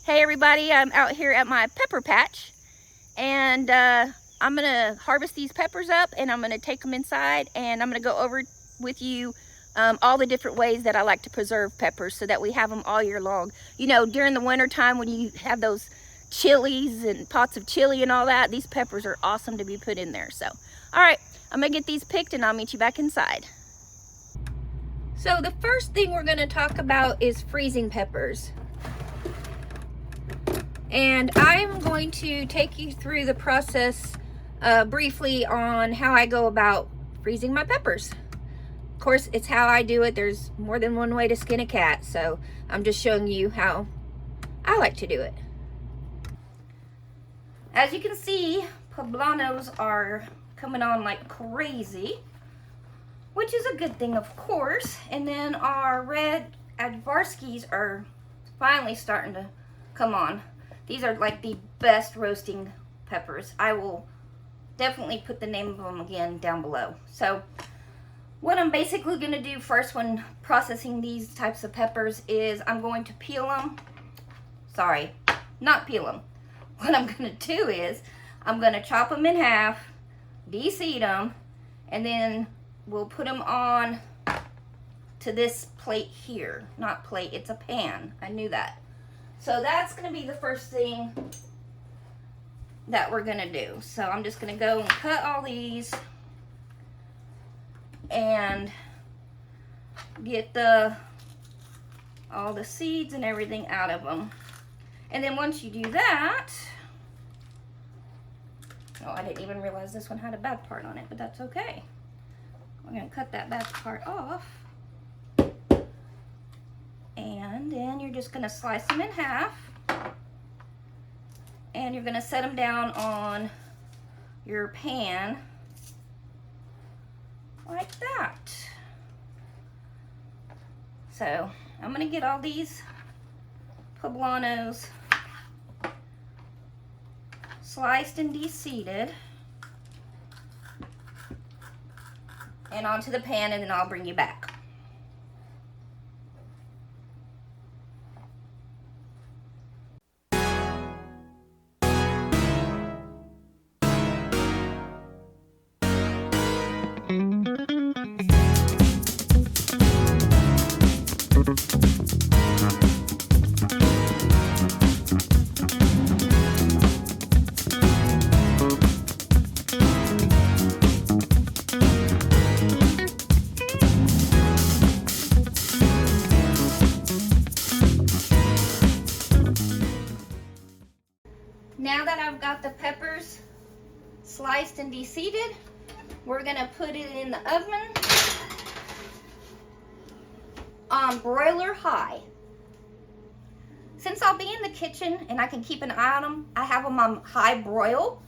Hey everybody, I'm out here at my pepper patch and I'm gonna harvest these peppers up and I'm gonna take them inside and I'm gonna go over with you all the different ways that I like to preserve peppers so that we have them all year long. You know, during the winter time when you have those chilies and pots of chili and all that, these peppers are awesome to be put in there. So, all right, I'm gonna get these picked and I'll meet you back inside. So the first thing we're gonna talk about is freezing peppers. And I'm going to take you through the process briefly on how I go about freezing my peppers. Of course, it's how I do it. There's more than one way to skin a cat, so I'm just showing you how I like to do it. As you can see, poblanos are coming on like crazy, which is a good thing, of course. And then our red Advarskis are finally starting to come on. These are like the best roasting peppers. I will definitely put the name of them again down below. So what I'm basically going to do first when processing these types of peppers is I'm going to peel them. Sorry, not peel them. What I'm going to do is I'm going to chop them in half, de-seed them, and then we'll put them on to this plate here. Not plate, it's a pan. I knew that. So that's going to be the first thing that we're going to do. So I'm just going to go and cut all these and get all the seeds and everything out of them. And then once you do that, oh, I didn't even realize this one had a bad part on it, but that's okay. We're going to cut that bad part off. And then you're just going to slice them in half. And you're going to set them down on your pan like that. So I'm going to get all these poblanos sliced and de-seeded and onto the pan, and then I'll bring you back. Now that I've got the peppers sliced and de-seeded, we're gonna put it in the oven on broiler high. Since I'll be in the kitchen and I can keep an eye on them, I have them on high broil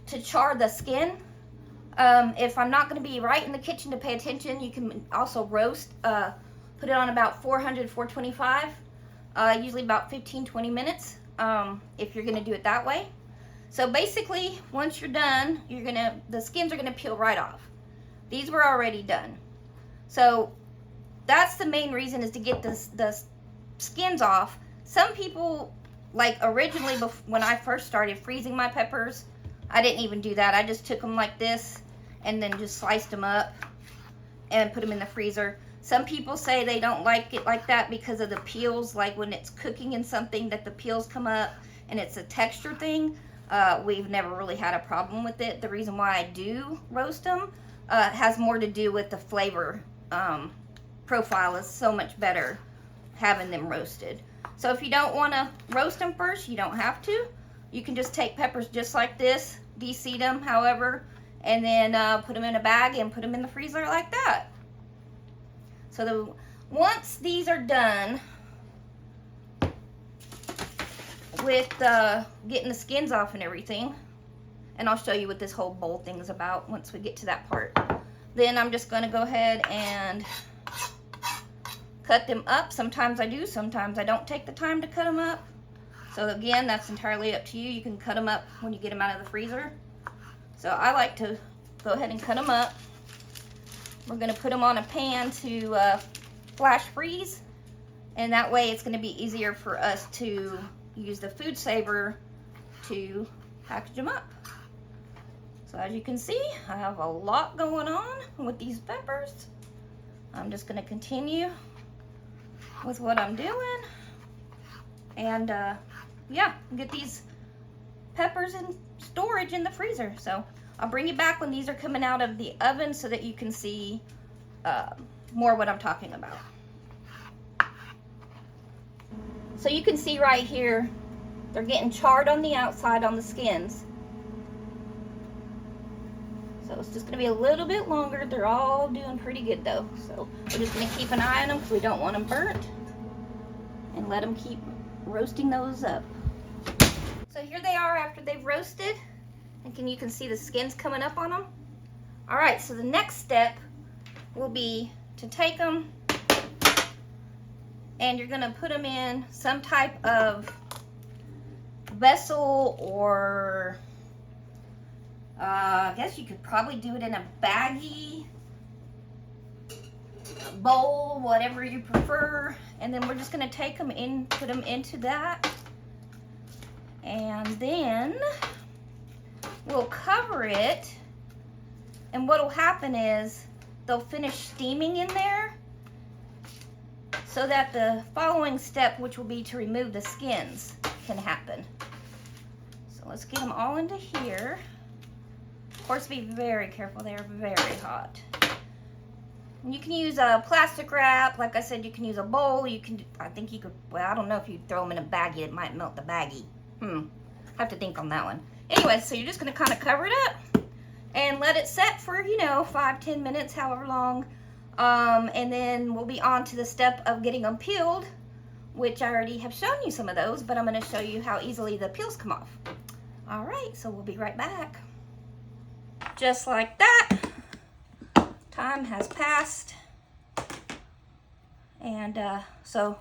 to char the skin. If I'm not gonna be right in the kitchen to pay attention, you can also roast, put it on about 400, 425, usually about 15-20 minutes. If you're gonna do it that way. So basically, once you're done, the skins are gonna peel right off. These were already done. So that's the main reason, is to get the skins off. Some people, like originally when I first started freezing my peppers, I didn't even do that. I just took them like this and then just sliced them up and put them in the freezer. Some people say they don't like it like that because of the peels, like when it's cooking in something that the peels come up and it's a texture thing. We've never really had a problem with it. The reason why I do roast them has more to do with the flavor profile is so much better having them roasted. So if you don't want to roast them first, you don't have to. You can just take peppers just like this, de-seed them however, and then put them in a bag and put them in the freezer like that. So once these are done with getting the skins off and everything, and I'll show you what this whole bowl thing is about once we get to that part, then I'm just going to go ahead and cut them up. Sometimes I do, sometimes I don't take the time to cut them up. So again, that's entirely up to you. You can cut them up when you get them out of the freezer. So I like to go ahead and cut them up. We're going to put them on a pan to flash freeze, and that way it's going to be easier for us to use the Food Saver to package them up. So as you can see, I have a lot going on with these peppers. I'm just gonna continue with what I'm doing. And yeah, get these peppers in storage in the freezer. So I'll bring you back when these are coming out of the oven so that you can see more what I'm talking about. So you can see right here, they're getting charred on the outside on the skins. So it's just gonna be a little bit longer. They're all doing pretty good though. So we're just gonna keep an eye on them because we don't want them burnt, and let them keep roasting those up. So here they are after they've roasted, and you can see the skins coming up on them. All right, so the next step will be to take them and you're gonna put them in some type of vessel, or I guess you could probably do it in a baggie, a bowl, whatever you prefer. And then we're just gonna take them in, put them into that. And then we'll cover it. And what'll happen is they'll finish steaming in there so that the following step, which will be to remove the skins, can happen. So let's get them all into here. Of course, be very careful, they are very hot. And you can use a plastic wrap. Like I said, you can use a bowl. You can, I think you could, well, I don't know if you throw them in a baggie, it might melt the baggie. Have to think on that one. Anyway, so you're just gonna kind of cover it up and let it set for, you know, 5-10 minutes, however long. And then we'll be on to the step of getting them peeled, which I already have shown you some of those, but I'm gonna show you how easily the peels come off. All right, so we'll be right back. Just like that, time has passed. And so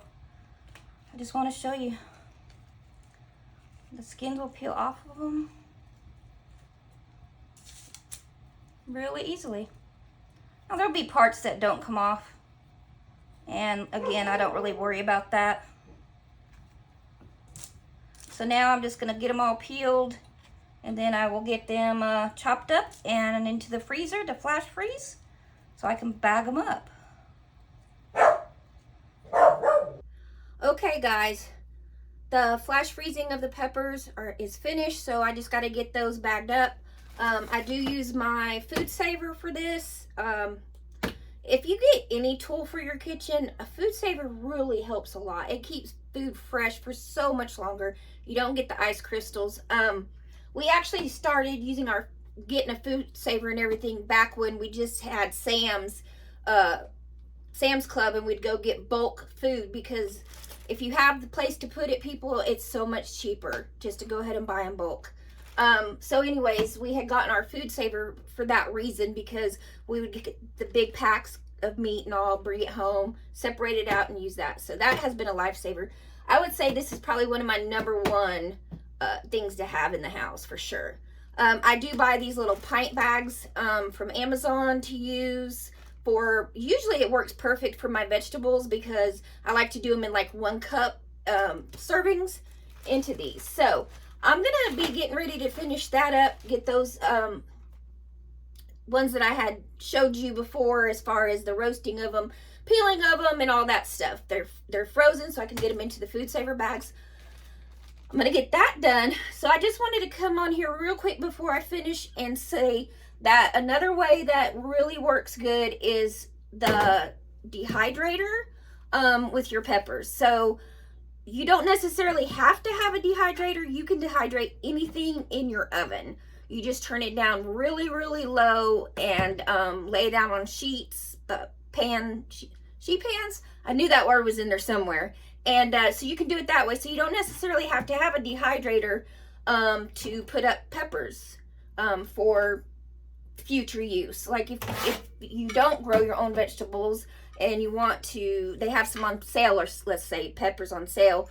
I just want to show you, the skins will peel off of them really easily. Now there'll be parts that don't come off, and again, I don't really worry about that. So now I'm just gonna get them all peeled, and then I will get them chopped up and into the freezer to flash freeze so I can bag them up. Okay guys, the flash freezing of the peppers is finished, so I just got to get those bagged up. I do use my Food Saver for this. If you get any tool for your kitchen, a Food Saver really helps a lot. It keeps food fresh for so much longer. You don't get the ice crystals. We actually started getting a Food Saver and everything back when we just had Sam's Club, and we'd go get bulk food, because if you have the place to put it, people, it's so much cheaper just to go ahead and buy in bulk. So anyways, we had gotten our Food Saver for that reason, because we would get the big packs of meat and all, bring it home, separate it out, and use that. So that has been a lifesaver. I would say this is probably one of my #1 things to have in the house for sure. I do buy these little pint bags from Amazon to use for, usually it works perfect for my vegetables, because I like to do them in like 1 cup servings into these. So I'm gonna be getting ready to finish that up, get those ones that I had showed you before, as far as the roasting of them, peeling of them, and all that stuff. They're frozen, so I can get them into the Food Saver bags. I'm gonna get that done. So I just wanted to come on here real quick before I finish and say that another way that really works good is the dehydrator with your peppers. So you don't necessarily have to have a dehydrator. You can dehydrate anything in your oven. You just turn it down really, really low and lay it down on sheets, sheet pans. I knew that word was in there somewhere. And so you can do it that way. So you don't necessarily have to have a dehydrator to put up peppers for future use. Like if you don't grow your own vegetables and you want to, they have some on sale, or let's say peppers on sale.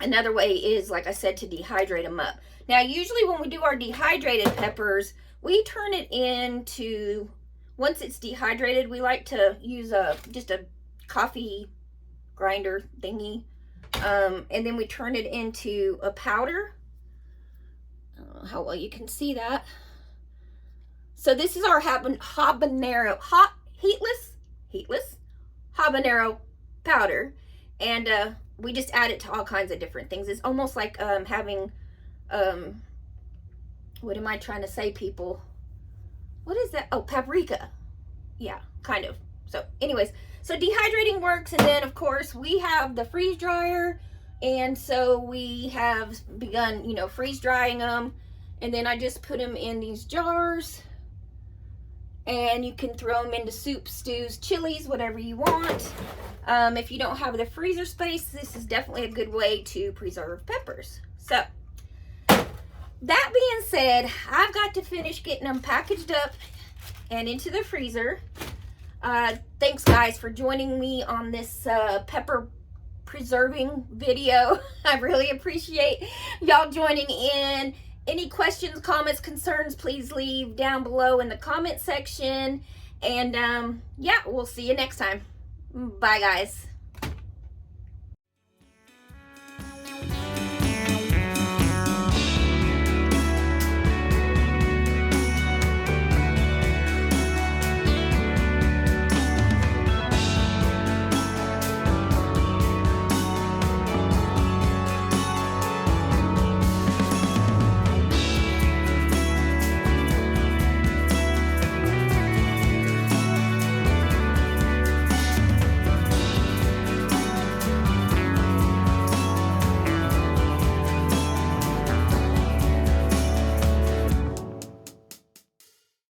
Another way is, like I said, to dehydrate them up. Now, usually when we do our dehydrated peppers, we turn it into, once it's dehydrated, we like to use just a coffee grinder thingy, And then we turn it into a powder. I don't know how well you can see that. So this is our habanero, heatless habanero powder. And we just add it to all kinds of different things. It's almost like having, what am I trying to say, people? What is that? Oh, paprika. Yeah, kind of. So anyways, so dehydrating works. And then of course we have the freeze dryer. And so we have begun, you know, freeze drying them. And then I just put them in these jars. And you can throw them into soup, stews, chilies, whatever you want. If you don't have the freezer space, this is definitely a good way to preserve peppers. So, that being said, I've got to finish getting them packaged up and into the freezer. Thanks, guys, for joining me on this pepper preserving video. I really appreciate y'all joining in. Any questions, comments, concerns, please leave down below in the comment section. And yeah, we'll see you next time. Bye, guys.